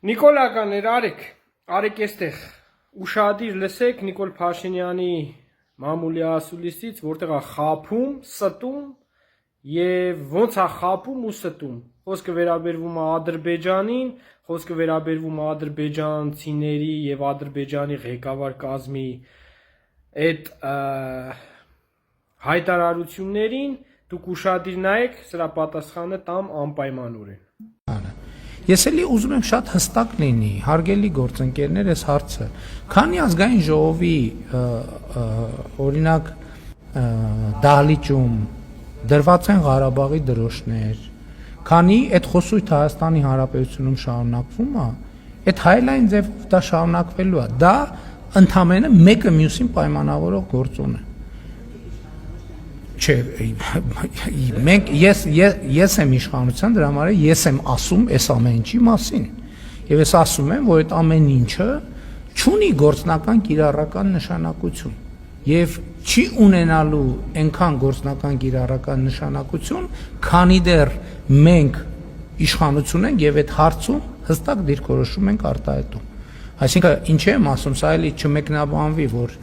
Նիկոլականներ Արեք էստեղ ուշադիր լսեք Նիկոլ Փաշինյանի մամուլի ասուլիսից, որտեղ է խափում, ստում եւ ոնց է խափում ու ստում։ Խոսքը վերաբերվում է Ադրբեջանին, խոսքը վերաբերվում է ադրբեջանցիների եւ Ադրբեջանի ղեկավար կազմի այդ հայտարարություններին, դուք ուշադիր նայեք, սրա պատասխանը տամ անպայմանորեն։ Ես էլի ուզում եմ շատ հստակ լինի, հարգելի գործընկերներ, այս հարցը, քանի ազգային ժողովի օրինակ դահլիճում դրված են Ղարաբաղի դրոշներ, քանի այդ խոսույթը Հայաստանի Հանրապետությունում շարունակվում է, այդ հայելային ձևով դա շարունակվելու է, դա ընդամենը մեկը մյուսին պայմանավորող գործոն է։ Չէ, մենք ես եմ իշխանության, դրա համար ես եմ ասում այս ամեն ինչի մասին։ Եվ ես ասում եմ, որ այդ ամեն ինչը չունի գործնական կիրառական նշանակություն եւ չի ունենալու այնքան գործնական կիրառական նշանակություն, քանի դեռ մենք իշխանություն ենք եւ այդ հարցում հստակ դիրքորոշում ենք արտահայտում։ Այսինքն ինչ եմ ասում, սա էլի չմեկնաբանվի, որ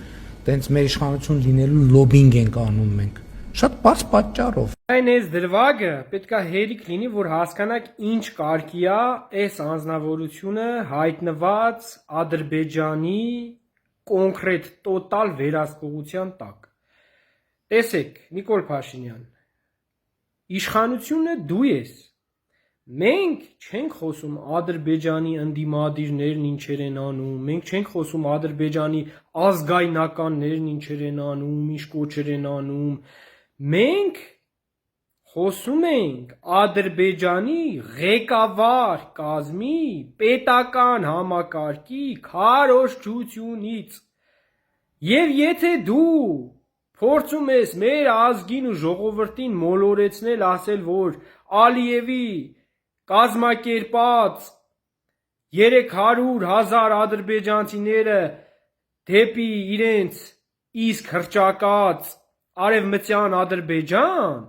տենց մեր իշխանություն լինելու լոբինգ ենք անում մենք։ Շատ բարձ պատճառով։ Այն այս դրվագը պետք է հերիք լինի, որ հասկանաք ինչ կարգի է այս անձնավորությունը հայտնված Ադրբեջանի կոնկրետ տոտալ վերահսկողության տակ։ Տեսեք, Նիկոլ Փաշինյան, իշխանությունը դու ես։ Մենք չենք խոսում Ադրբեջանի ընդդիմադիրներն ինչեր են անում, մենք չենք խոսում Ադրբեջանի ազգայնականներն ինչեր են անում, ինչ կոչեր են անում։ Մենք խոսում ենք Ադրբեջանի ղեկավար կազմի պետական համակարգի քարոզչությունից։ Եվ եթե դու փորձում ես մեր ազգին ու ժողովրդին մոլորեցնել, ասել, որ Ալիևի կազմակերպած 300,000 ադրբեջանցիները դեպի իրենց իսկ հռչակած Արևմտյան Ադրբեջան,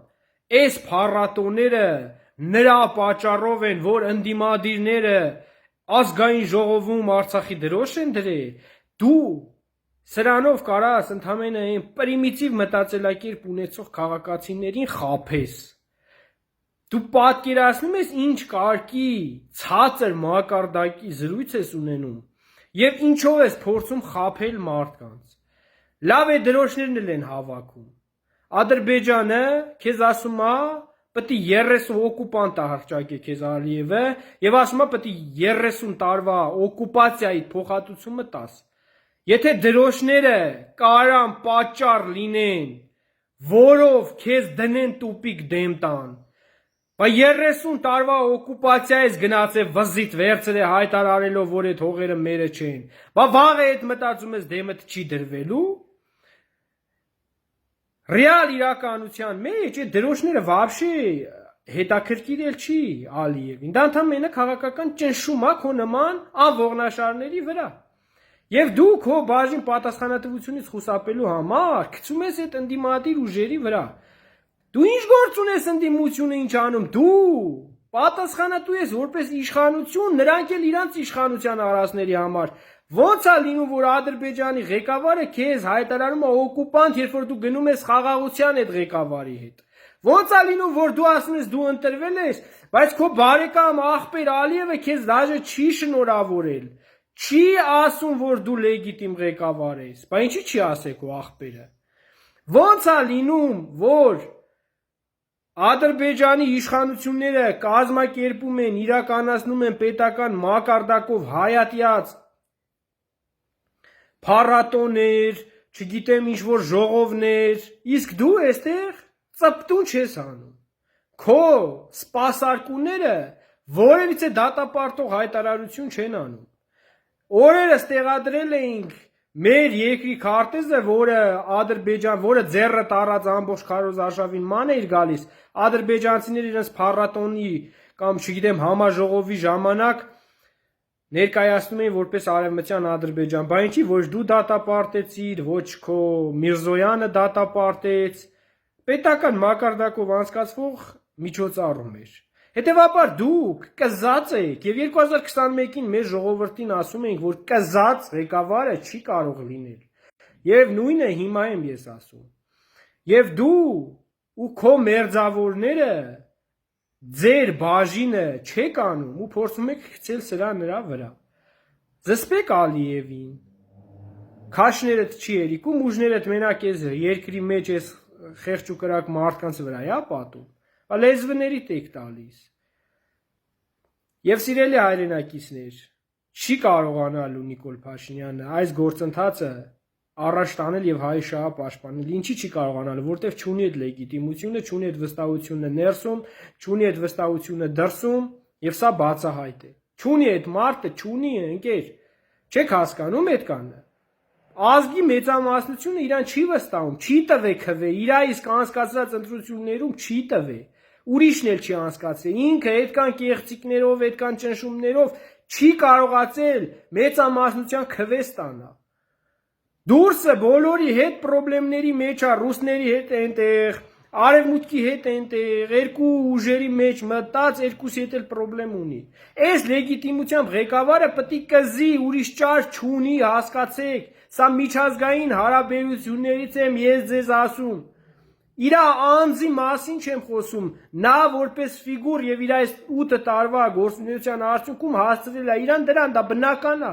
այս փառատոները նրա պատճառով են, որ ընդդիմադիրները ազգային ժողովում Արցախի դրոշ են դրել, դու սրանով կարաս ընդամենը այն պրիմիտիվ մտածելակերպ ունեցող քաղաքացիներին խաբես։ Դու պատկերացնում ես ինչ կարգի ցածր մակարդակի զրույց ես ունենում եւ ինչով ես փորձում խաբել մարդկանց։ Լավ է դրոշներն էլ են հավաքում։ Ադրբեջանը քեզ ասում է, պետք է 30 օկուպանտ հռչակե քեզ Ալիևը եւ ասում է պետք է 30 տարվա օկուպացիայի փոխհատուցումը տաս։ Եթե դրոշները կարան պատճառ լինեն, որով քեզ դնեն տուպիկ դեմ տան, բայց 30 տարվա օկուպացիա ես գնացել վզիտ վերցրել հայտարարելով, որ այդ հողերը մերը չեն, բայց վաղ է այդ մտածում ես դեմդ չի դրվելու։ Ռեալ իրականության մեջ այդ դրոշները вообще հետաքրքիր էլ չի Ալիևին։ Դա ընդամենը քաղաքական ճնշում է քո նման անողնաշարների վրա։ Եվ դու քո բաժին պատասխանատվությունից խուսափելու համար գցում ես այդ ընդդիմադիր ուժերի վրա։ Դու ինչ գործ ունես ընդդիմությունը ինչ անում։ Դու պատասխանատու ես որպես իշխանություն, նրանք էլ իրանց իշխանության արածների համար։ Ոնց է լինում, որ Ադրբեջանի ղեկավարը քեզ հայտարարում է օկուպանտ, երբ որ դու գնում ես խաղաղության այդ ղեկավարի հետ։ Ոնց է լինում, որ դու ասում ես դու ընտրվել ես, բայց քո բարեկամ ախպեր Ալիևը քեզ դաժե չի շնորհավորել։ Չի ասում, որ դու լեգիտիմ ղեկավար ես։ Բայց ինչի՞ չի ասել քո ախպերը։ Ոնց է լինում, որ Ադրբեջանի իշխանությունները կազմակերպում են, իրականացնում են պետական մակարդակով հայատյաց փառատոներ, չգիտեմ ինչ որ ժողովներ, իսկ դու այստեղ ծպտուն չես անում։ Քո սպասարկուները որևիցե դատապարտող հայտարարություն չեն անում։ Օրերս տեղադրել էինք մեր երկրի քարտեզը, որը Ադրբեջան, որը ձեռը տարած ամբողջ քարոզ արշավին ման էր գալիս, ադրբեջանցիները իրենց փառատոնի կամ չգիտեմ համաժողովի ժամանակ ներկայացնում էին որպես արևմտյան Ադրբեջան, բայց ինչի ոչ դու դատապարտեցիր, ոչ քո Միրզոյանը դատապարտեց, պետական մակարդակով անցկացվող միջոցառում էր։ Հետևաբար դուք կզած եք եւ 2021-ին մեր ժողովրդին ասում ենք, որ կզած ղեկավարը չի կարող լինել։ Եվ նույնը հիմա եմ ես ասում։ Եվ դու ու քո մերձավորները ձեր բաժինը չեք անում ու փորձում եք գցել սրա նրա վրա։ Զսպեք Ալիևին։ Քաշներդ չի երիկում, ուժներդ մենակ ես երկրի մեջ ես խեղճ ու կրակ մարդկանց վրա է պատում։ Լեզվներիդ եք տալիս։ Եվ սիրելի հայրենակիցներ, չի կարողանալու Նիկոլ Փաշինյանը այս գործընթացը առաջ տանել եւ հայ շահը պաշտպանել։ Ինչի չի կարողանալու, որտեվ չունի այդ լեգիտիմությունը, չունի այդ վստահությունը ներսում, չունի այդ վստահությունը դրսում, եւ սա բացահայտ է։ Չունի այդ մարդը, չունի, ընկեր։ Չեք հասկանում այդ կանը։ Ազգի մեծամասնությունը իրան չի վստահում, չի տվե քվե, իր իսկ անցկացած ընտրություններում չի տվե։ Ուրիշն էլ չի անցկացրել, ինքը այդքան կեղծիկներով, այդքան ճնշումներով չի կարողացել մեծամասնության քվե ստանալ։ Դուրսը բոլորի հետ խնդիրների մեջ է, ռուսների հետ այնտեղ, արևմուտքի հետ այնտեղ, երկու ուժերի մեջ մտած, երկուսի հետ էլ խնդրեմ ունի։ Այս լեգիտիմությամբ ղեկավարը պետք է կզի, ուրիշ ճար չունի, հասկացեք, սա միջազգային հարաբերություններից եմ ես ձեզ ասում։ Իր անձի մասին չեմ խոսում, նա որպես ֆիգուր եւ իր այս 8 տարվա գործունեության արդյունքում հասցրել է իրան դրան, դա բնական է։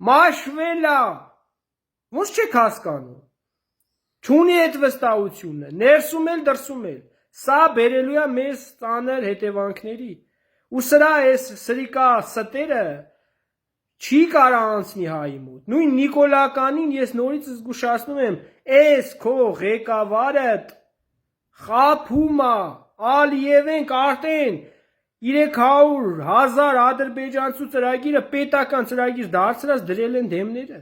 Մաշվել է։ Ոնց չեք հասկանում։ Չունի այդ վստահությունը, ներսում էլ դրսում էլ։ Սա բերելու է մեզ ծանր հետևանքների։ Ու սրա այս սրիկա ստերը չի կարա անցնի հայի մոտ։ Նույն Նիկոլականին ես նորից զգուշացնում եմ, այս քո ղեկավարը խափում է, Ալիևենք արդեն 300,000 ադրբեջանցու ծրագիրը պետական ծրագիր դարձրած դրել են դեմները։